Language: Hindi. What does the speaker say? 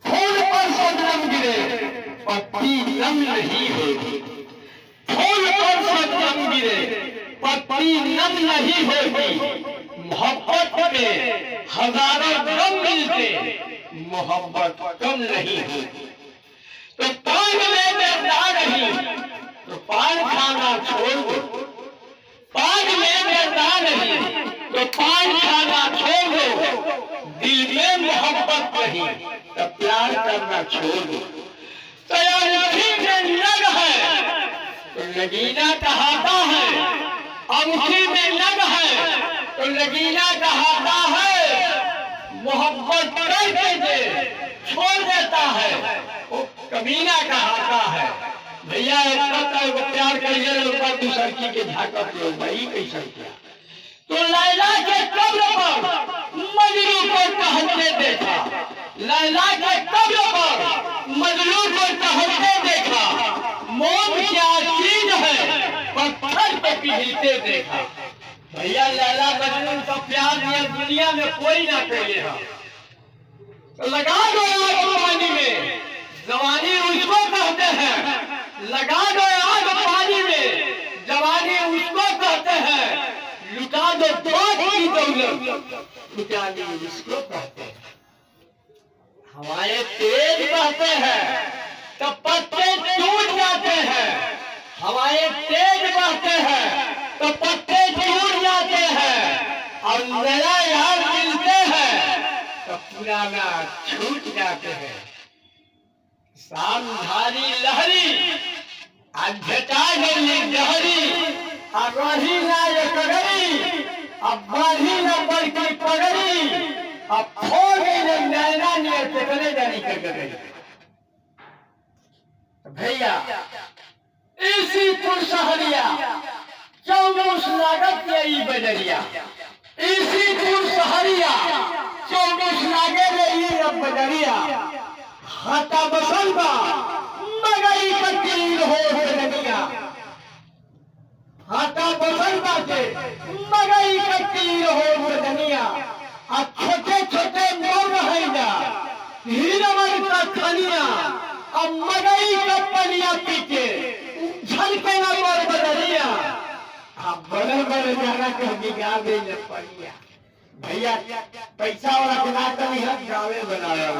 फूल पर शबनम गिरे पत्ती नम नहीं होगी, फूल पर शबनम गिरे पत्ती नम नहीं होगी। मोहब्बत में हजारों गम मिलते मोहब्बत कम नहीं होगी। तो पान में दर्दा नहीं तो पान खाना छोड़ दो, पान में दर्दा नहीं तो पान खाना छोड़ दो। दिल में मोहब्बत नहीं तो प्यार करना छोड़ दो। तैयारी में लग है तो लगीना कहाता है, अंगूठी में लग है तो लगीना कहाता है। मोहब्बत करके दे छोड़ देता है वो कमीना कहाता है। भैया वो प्यार करिए लोग दूसरकी के झाकत लोग वही कैसा किया। तो लैला के कब्र पर मजनू को टहलते देखा, लैला के कब्र पर मजनू को टहलते देखा। मौत क्या चीज है पत्थर पे पिघलते देखा। भैया लैला मजनू का प्यार दिया दुनिया में कोई ना पहले है। तो लगा दो आग पानी में, जवानी उसको कहते हैं। लगा दो आग पानी में, जवानी उसको कहते हैं। लुटा दो की दौलत, लुटानी उसको कहते हैं। हवाएं तेज बहते हैं तो पत्ते टूट जाते हैं, हवाएं तेज बहते हैं तो पत्ते टूट जाते हैं। और नया यार मिलते हैं तो पुराना छूट जाते हैं। सामधारी लहरी अध्यता जहरी, अब रही ना ये कगरी, अब बढ़ी ना बढ़ती पगड़ी, अब खो गई ना नैना ने टिकने जानी कर गई। भैया इसी पुरसहरिया चौमुस लागत यही बजरिया, इसी पुरसहरिया चौमुस लागे रही अब बजरिया। हाथा बसंता मगई का तीर हो बजरिया, हाथा बसंता से मगई का तीर हो बजरिया। अब छोटे छोटे मोर रहेगा हीरवन का खनिया, अब मगई का पनिया पीके झलके न मोर बजरिया। अब बड़े बड़े जाना कहीं गा दे पनिया। भैया पैसा वाला बना कर गावे बनाया